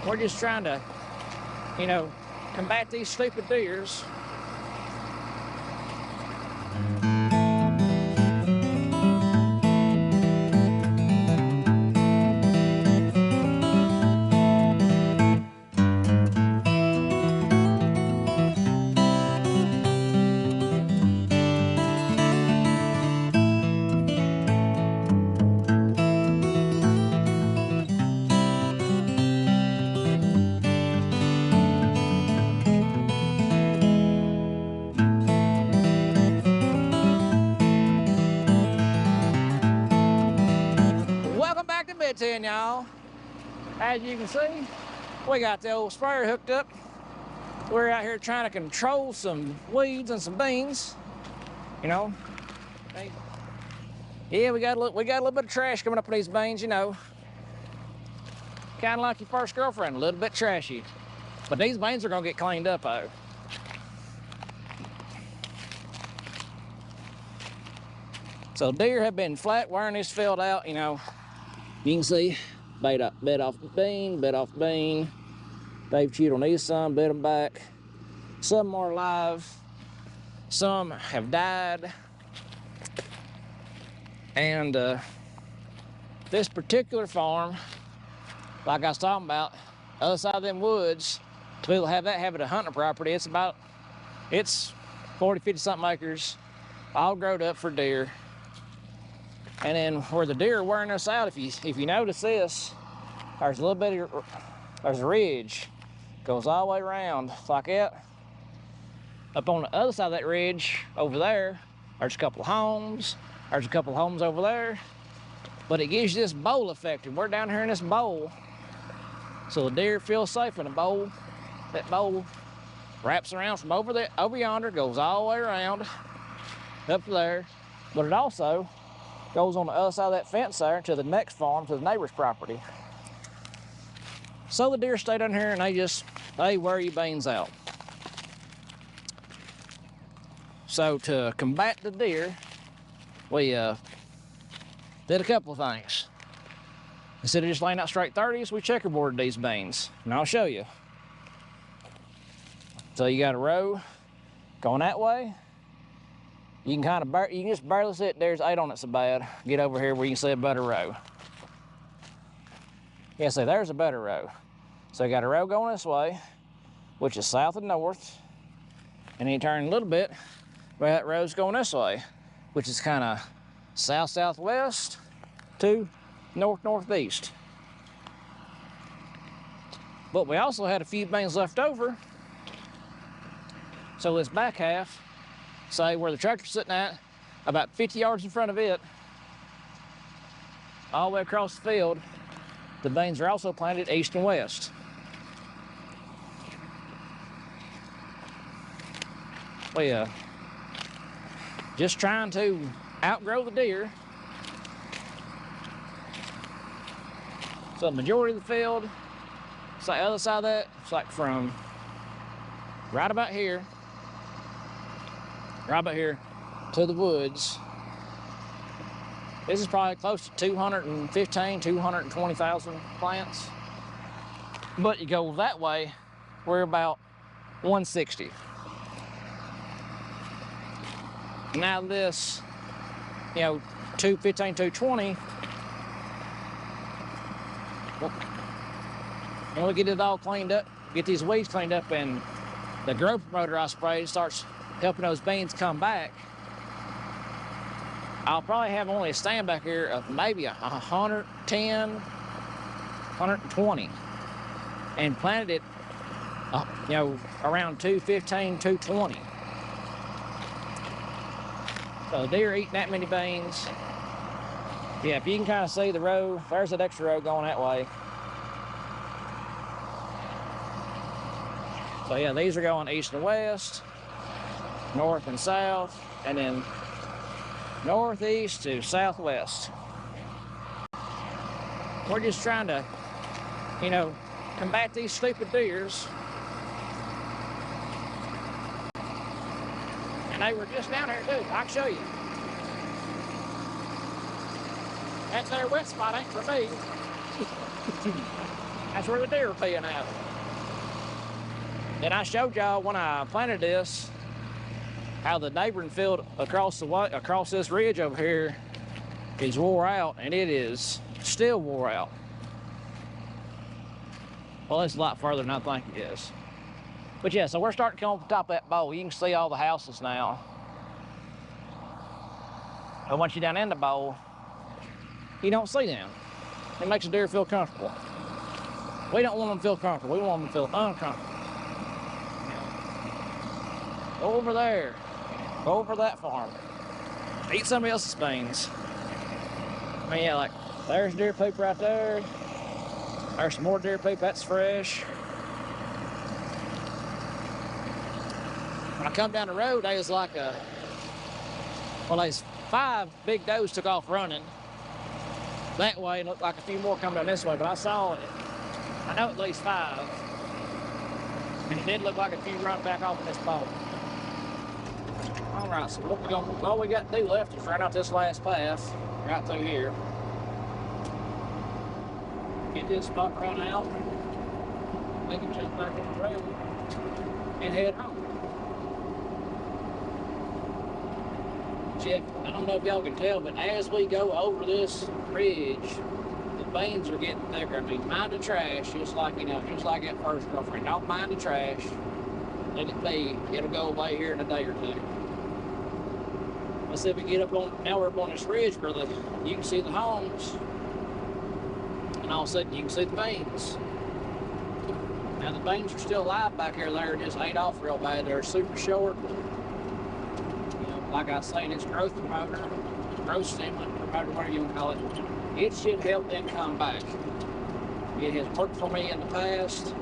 We're just trying to, you know, combat these stupid deers. Welcome back to Mid 10, y'all. As you can see, we got the old sprayer hooked up. We're out here trying to control some weeds and some beans. You know, yeah, we got a little bit of trash coming up in these beans. You know, kind of like your first girlfriend, a little bit trashy. But these beans are gonna get cleaned up, though. So deer have been flat wearing this field out. You know, you can see bed off bean, bed off bean. They've chewed on these some, bit them back. Some are alive, some have died. And this particular farm, like I was talking about, other side of them woods, to be able to have that habit of hunting property, it's 40, 50 something acres, all growed up for deer. And then where the deer are wearing us out, if you notice this, there's a little bit of, there's a ridge, goes all the way around like that. Up on the other side of that ridge over there, there's a couple of homes. There's a couple of homes over there. But it gives you this bowl effect, and we're down here in this bowl. So the deer feel safe in the bowl. That bowl wraps around from over yonder, goes all the way around up there. But it also goes on the other side of that fence there to the next farm, to the neighbor's property. So the deer stay down here and they wear your beans out. So to combat the deer, we did a couple of things. Instead of just laying out straight 30s, we checkerboarded these beans, and I'll show you. So you got a row going that way. You can just barely see it. There's 8 on it so bad. Get over here where you can see a better row. Yeah, see, there's a better row. So you got a row going this way, which is south and north. And then you turn a little bit, where that row's going this way, which is kind of south-southwest to north-northeast. But we also had a few beans left over. So this back half, say where the tractor's sitting at, about 50 yards in front of it, all the way across the field, the beans are also planted east and west. We just trying to outgrow the deer. So the majority of the field, it's like the other side of that, it's like from right about here to the woods. This is probably close to 215, 220,000 plants. But you go that way, we're about 160. Now this, you know, 215, 220, when we get it all cleaned up, get these weeds cleaned up, and the growth promoter I sprayed starts helping those beans come back, I'll probably have only a stand back here of maybe 110, 120, and planted it, you know, around 215, 220. So the deer eating that many beans. Yeah, if you can kind of see the row, there's that extra row going that way. So yeah, these are going east and west, north and south, and then northeast to southwest. We're just trying to, you know, combat these stupid deers. And they were just down here too. I can show you. That's their wet spot, ain't for me. That's where the deer are peeing out. And I showed y'all when I planted this how the neighboring field across this ridge over here is wore out, and it is still wore out. Well, it's a lot further than I think it is. But yeah, so we're starting to come up the top of that bowl. You can see all the houses now. But once you're down in the bowl, you don't see them. It makes the deer feel comfortable. We don't want them to feel comfortable. We want them to feel uncomfortable. Go over there. Go over that farm. Eat somebody else's beans. I mean, yeah, like, there's deer poop right there. There's some more deer poop. That's fresh. When I come down the road, there's like there's 5 big does took off running that way, and looked like a few more coming down this way, but I saw it. I know at least 5. And it did look like a few run back off in this bowl. All right, so all we got to do left is run out this last path right through here. Get this spot run out. We can jump back on the road and head home. Check, I don't know if y'all can tell, but as we go over this ridge, the beans are getting thicker. I mean, mind the trash, just like that first girlfriend. Don't mind the trash. Let it be. It'll go away here in a day or two. Let's see if we get up on, now we're up on this ridge where you can see the homes, and all of a sudden you can see the beans. Now the beans are still alive back here. They're just ate off real bad. They're super short. Like I say, this growth promoter, growth stimulant promoter, whatever you want to call it, it should help them come back. It has worked for me in the past, it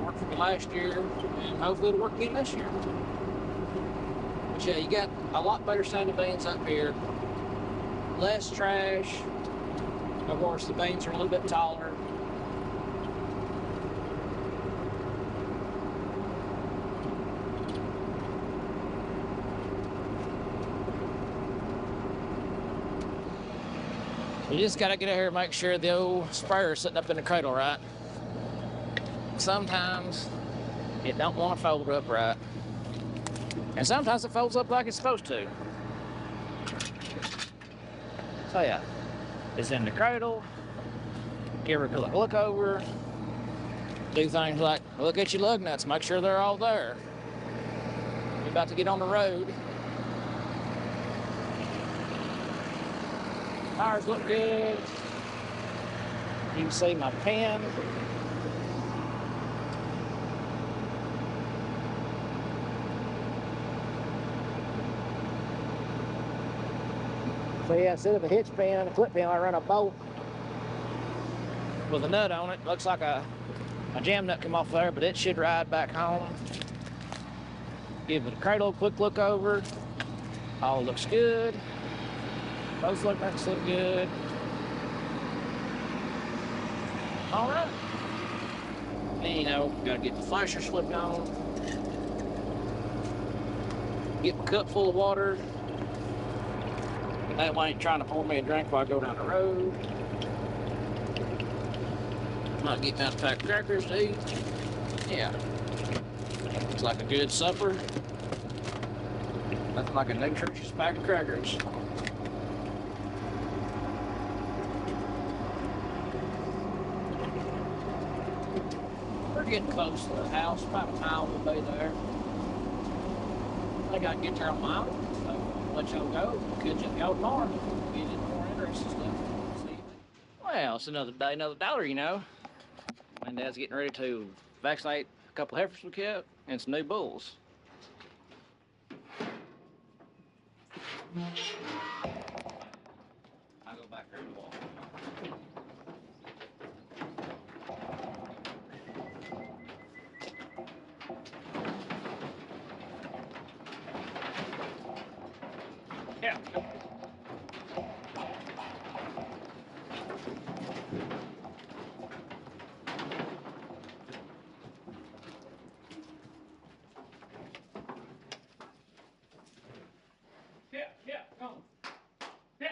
worked for me last year, and hopefully it'll work again this year. But yeah, you got a lot better standing beans up here, less trash. Of course, the beans are a little bit taller. You just gotta get out here and make sure the old sprayer is sitting up in the cradle right. Sometimes it don't want to fold up right. And sometimes it folds up like it's supposed to. So yeah, it's in the cradle. Give her a quick look over. Do things like look at your lug nuts, make sure they're all there. You're about to get on the road. Tires look good. You can see my pen. So yeah, instead of a hitch pen and a clip pen, I run a bolt with a nut on it. Looks like a jam nut come off there, but it should ride back home. Give it a cradle, a quick look over. All looks good. Those look good. All right. And, gotta get the flasher slipped on. Get my cup full of water. That way I ain't trying to pour me a drink while I go down the road. Might get out a pack of crackers to eat. Yeah. Looks like a good supper. Nothing like a nutritious pack of crackers. Getting close to the house, about a mile will be there. I think I can get there on my own, so let y'all go. Could just go tomorrow. Get into more interesting stuff. See. Well, it's another day, another dollar, you know. And Dad's getting ready to vaccinate a couple of heifers we kept and some new bulls. I'll go back there and walk. Yeah. Yeah, come on. Yeah.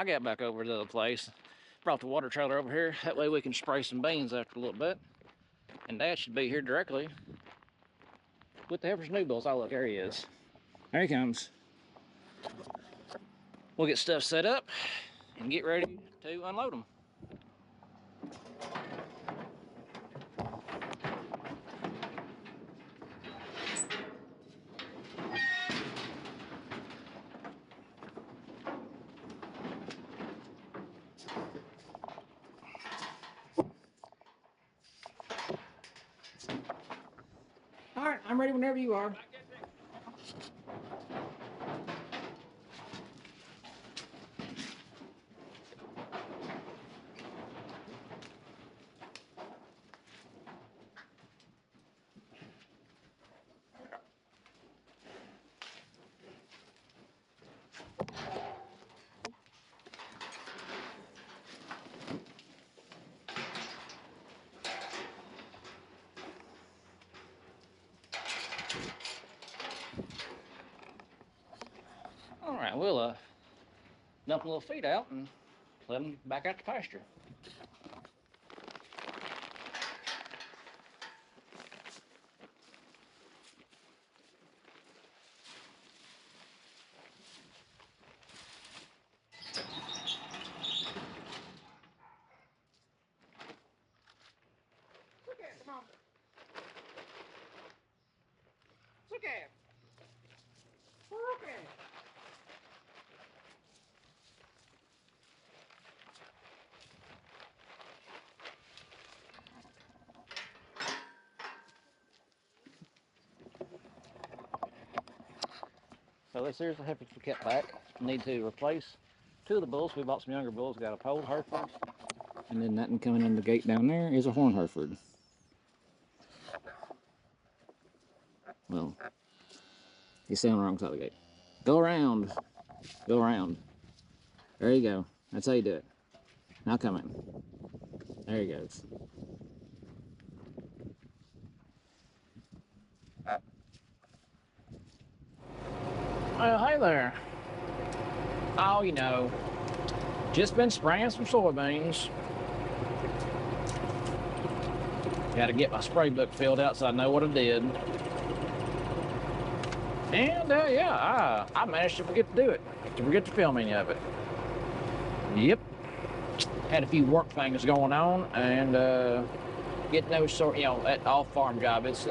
I got back over to the other place. Brought the water trailer over here. That way we can spray some beans after a little bit. And Dad should be here directly with the Heifer's new bulls. Oh, look, there he is. There he comes. We'll get stuff set up and get ready to unload them. All right, I'm ready whenever you are. All right, we'll dump a little feed out and let them back out to pasture. Come on. It's okay. We're okay. So this here's the heifers we kept back. Need to replace 2 of the bulls. We bought some younger bulls. Got a pole Hereford. And then that one coming in the gate down there is a horn Hereford. Well, he's still on the wrong side of the gate. Go around. Go around. There you go. That's how you do it. Now come in. There he goes. Well, hey there. Oh, you know, just been spraying some soybeans. Got to get my spray book filled out so I know what I did. And yeah, I managed to forget to do it. To forget to film any of it. Yep. Had a few work things going on and getting those sort, you know, that off-farm job. It's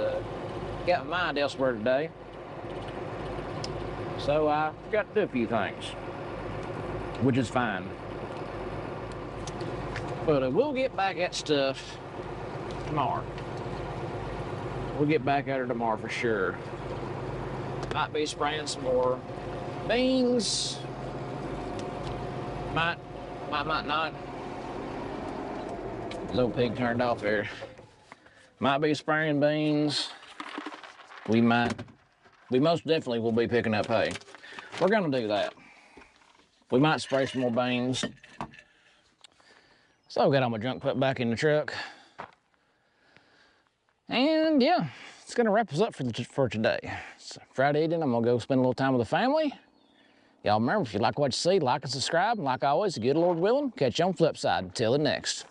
got my mind elsewhere today. So I forgot to do a few things, which is fine. But we'll get back at stuff tomorrow. We'll get back at her tomorrow for sure. Might be spraying some more beans. Might not. Little pig turned off there. Might be spraying beans. We most definitely will be picking up hay. We're gonna do that. We might spray some more beans. So I've got all my junk put back in the truck. And yeah, it's gonna wrap us up for today. It's Friday evening, I'm gonna go spend a little time with the family. Y'all remember, if you like what you see, like and subscribe. And like always, good Lord willing, catch you on the flip side. Until the next.